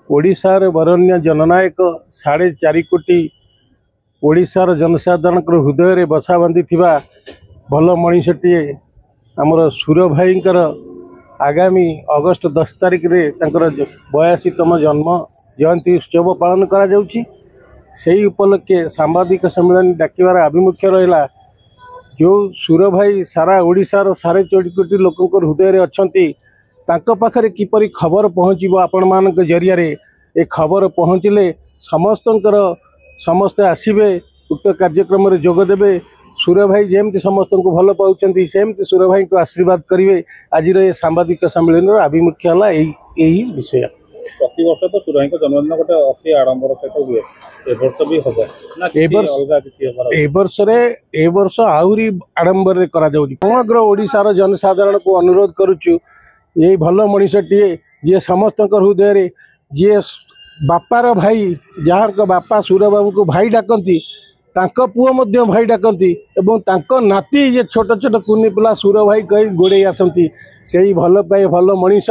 ओडिशार वरण्य जननायक 4.5 कोटी ओडिशार जनसाधारण हृदय में बसा बांधि भल मनीषटी आमर सुर भाई आगामी अगस्ट 10 तारिख रे 82तम जन्म जयंती उत्सव पालन करा उपलक्षे सांबादिक सम्मेलन डाकिबार आभिमुख्य रहा। जो सुर भाई सारा ओडिशार 4.5 कोटी लोक हृदय में अच्छा पाखरे किपरि खबर पहुँचो आपण मान जरिया ए खबर पहुँचले समस्ते आसबे उक्त कार्यक्रम में जोगदेवे। सुर भाई जमती समस्त को भल पाँच सेमती सुर भाई को आशीर्वाद करेंगे। आज ये सांबादिक सम्मेलन आभिमुख्य है यही विषय। प्रति वर्ष तो सुर भाई जन्मदिन गोटे अति आडंबर सहित हुए भी हम वर्ष आहरी आडंबर समग्र ओडिशार जनसाधारण को अनुरोध करुचु ये भल मनीषटीए जी समस्त हृदय जी बापार भाई जहाँ बापा सुर बाबू को भाई डाकती पुओ मध्य भाई डाकती एवं नाती जे छोट छोट कुनी पिला सुर भाई कही गोड़े आसती से भल पाए भल मनीष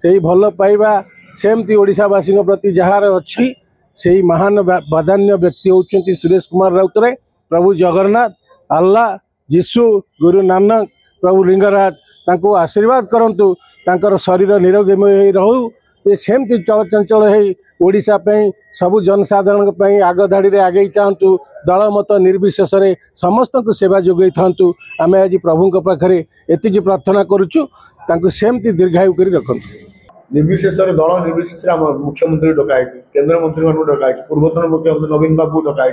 से भल पाइबा सेमती ओडिशावासी प्रति जार अच्छी से महान बाधान्य व्यक्ति होती सुरेश कुमार राउतराय। प्रभु जगन्नाथ अल्लाह जीशु गुरु नानक प्रभु लिंगराज तांको आशीर्वाद करंतु तांकर शरीर निरोगी रहू ये सेमती चलचंचल ओडिशा सबु जनसाधारण आग धाड़ी में आगे चाहतु दल मत निर्विशेष समस्त को सेवा जोगई था। आम आज प्रभु पाखे एति प्रार्थना करुचु सेमती दीर्घायु कर रखु। निर्विशेष दल निर्विशेष मुख्यमंत्री डकाई केन्द्र मंत्री मान डकाई पूर्वतन मुख्यमंत्री नवीन बाबू डकाई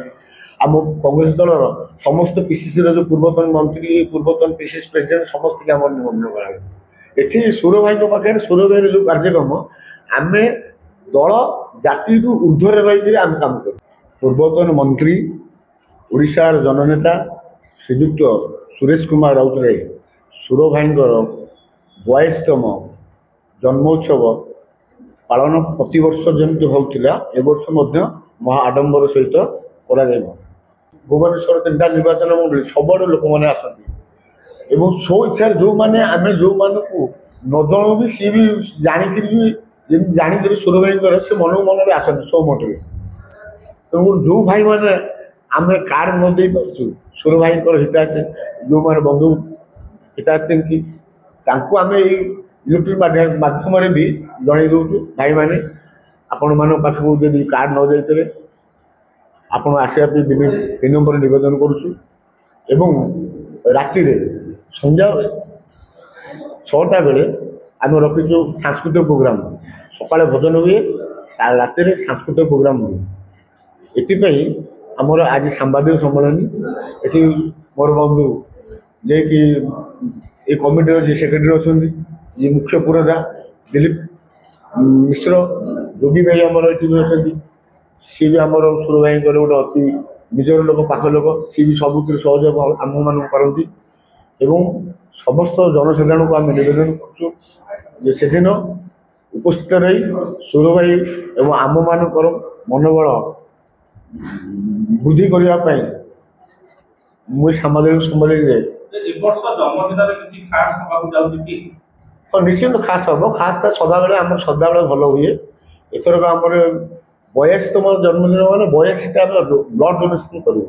आम कांग्रेस दलर समस्त पीसीसी जो पूर्वतन मंत्री पूर्वतन पीसीसी प्रेसिडेंट समस्त आम निमंत्रण कराई। सुर भाई पाखे सुर भाई जो कार्यक्रम आम दल जाति ऊर्ध्वर रही आम काम कर पूर्वतन मंत्री ओडिशार जननेता श्रीजुक्त सुरेश कुमार राउतराय सुर भाई 42तम जन्मोत्सव पालन प्रति वर्ष जमी होता ए वर्ष महा आडंबर सहित भुवनेश्वर 3टा निर्वाचन मंडली सबुआड़ लोक मैंने आसती सो इच्छा जो मैंने आम जो मानक न जन भी सी भी जाणिक भी जानीदेवी सुर भाई से मन मन में आसती सो मटे तेणु जो भाई मैंने आम कार्ड न दे पार्छु सुर भाई हितार्थी जो मैंने बंधु हितार्थी की आम इलेक्ट्रिक माध्यम भी जन दूसु भाई मैंने आपण मान पाखक जब कार्ड न जाते आपण आसवाई विनम्र नवेदन करुचु। राति संध्या 6टा बेले आम रखीचु सांस्कृतिक प्रोग्राम सकाଳେ भजन हुए राति सांस्कृतिक प्रोग्राम हुए ये आमर आज सांबादिक सम्मेलन ये मोर बंधु जे कि ये कमिटर जी सेक्रेटरी अच्छा ये मुख्य पुरोधा दिलीप मिश्र योगी भाई आमर ये अच्छा सी भी आमर सुर भाई गोटे अति निजर लोक पाख लोक सी भी सबुत सहयोग आम मान करती समस्त जनसाधारण को आम निवेदन कर उपस्थित रही सुर भाई एवं आम मान मनोबल वृद्धि करने मुझे सामाजिक सम्मेलन निश्चिंत खास हम खास सदाबे आम सदाबे भल हुए एथरक आम 82तम जन्मदिन मैंने 82टा ब्लड डोनेसन करूँ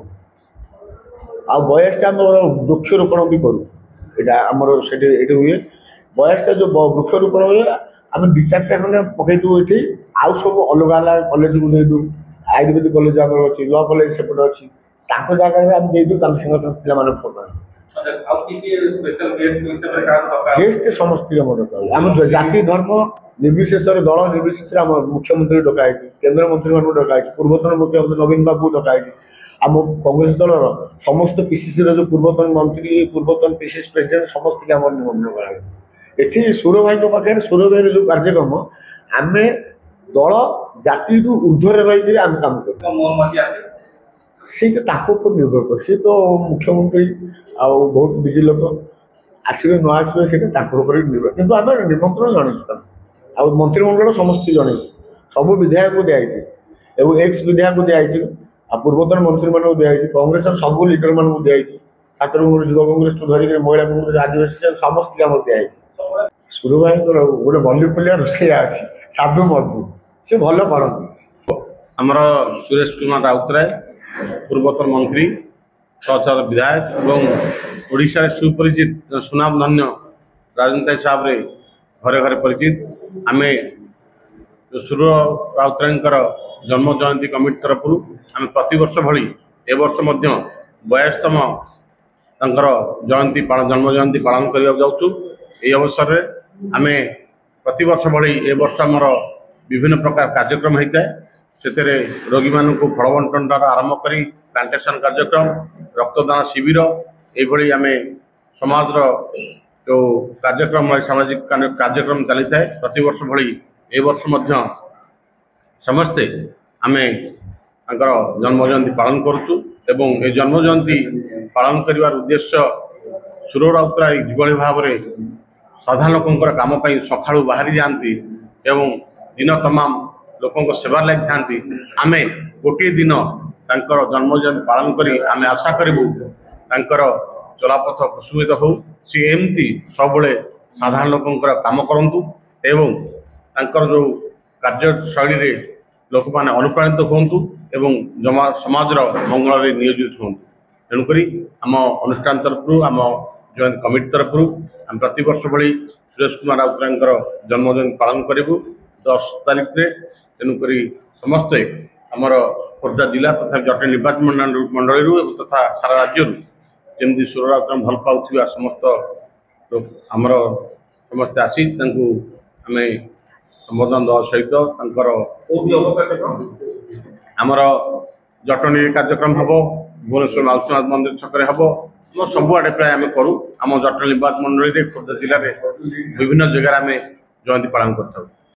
82टा वृक्षरोपण भी करूँ यहाँ आमर से हुए 82टा जो वृक्षरोपण हुए आम 2-4टा खंडे पकई दू ये आउ सब अलग अलग कॉलेज को दे दू आयुर्वेदिक कॉलेज आम अच्छी लॉ कॉलेज सेपटे अच्छी जगह आम दे दू पे गेस्ट समस्त आम जाति धर्म निर्विशेष दल निर्विशेष मुख्यमंत्री डकाई केन्द्र मंत्री मान डकाई पूर्वतन मुख्यमंत्री नवीन बाबू डकाई आम कांग्रेस दलर समस्त पीसीसी जो पूर्वतन मंत्री पूर्वतन पीसीसी प्रेसिडेंट समस्त आम निमंत्रण कराई। सुर भाई पाखे सुर भाई जो कार्यक्रम आम दल जाति ऊर्ध्वर रही आम काम कर से निर्भर कर सी तो मुख्यमंत्री आ बहुत बिजी लोक आसवे न आसवे से निर्भर किंतु आम निमंत्रण जनईचु आ मंत्रिमंडल समस्त जनईचु सब विधायक को दिखाई एक्स विधायक को दिखाई आ पूर्वतन मंत्री मान दिखाई कांग्रेस सब लीडर मान दिखाई छात्र कांग्रेस युवा कांग्रेस तो धरिक महिला कांग्रेस आदिवासी समस्त आम दिखाई सुर भाई गोटे बल्ली फुलिया रोसैया अच्छी साधु मधु से भल करती। आमर सुरेश कुमार राउतराय पूर्वतन मंत्री सहचार विधायक और ओडिशा सुपरिचित सुनामधन्य राजनीति हिसाब से घरे घरे परिचित आम सुर राउतराय जन्म जयंती कमिटी तरफ आम प्रतिवर्ष भली ए वर्ष 42तम जयंती जन्म जयंती पालन करने जाऊँ। ये अवसर में आम प्रतिवर्ष भली ए वर्ष आमर विभिन्न प्रकार कार्यक्रम होता है। से रोगी मान फल बंटन आरंभ कर प्लांटेशन कार्यक्रम रक्तदान शिविर ये आम समाज जो कार्यक्रम सामाजिक कार्यक्रम चली था प्रति वर्ष भली ए वर्ष समस्ते आम जन्म जयंती पालन करुचु। एवं ए जन्म जयंती पालन कर उद्देश्य सुर राउतराय जो भाव में साधारण लोकंर काम सका बाहरी जाती एवं दिन तमाम लोकों सेवा लगी था आम गोटे दिन जन्म जयंती पालन कर आम आशा करूँ चलापथ कुसुमित हो सी एमती सब साधारण लोकंर काम करूँ एवं जो कार्यशैली लोक मैंने अनुप्राणित हूँ एवं समाज मंगल नियोजित हूँ। तेणुक आम अनुष्ठान तरफ आम जयंती कमिटी तरफ आम प्रति वर्ष भली सुरेश कुमार राउतराय जन्म जयंती पालन करूँ 10 तारीख में। तेणुक समस्ते आमर खोर्धा जिला तथा जटनी निर्वाचन मंडल तथा सारा राज्य जमी सुर राउतराय भल पाउथिबा समस्त लोक आमर समस्ते आसी आम संबोधन देवा सहित आमर जटनी कार्यक्रम हम भुवनेश्वर माउसीनाथ मंदिर छक हम सबुआड़े प्राय आम करूँ। आम जटनी निर्वाचन मंडल खोर्धा जिले में विभिन्न जगह आम जयंती पालन कर।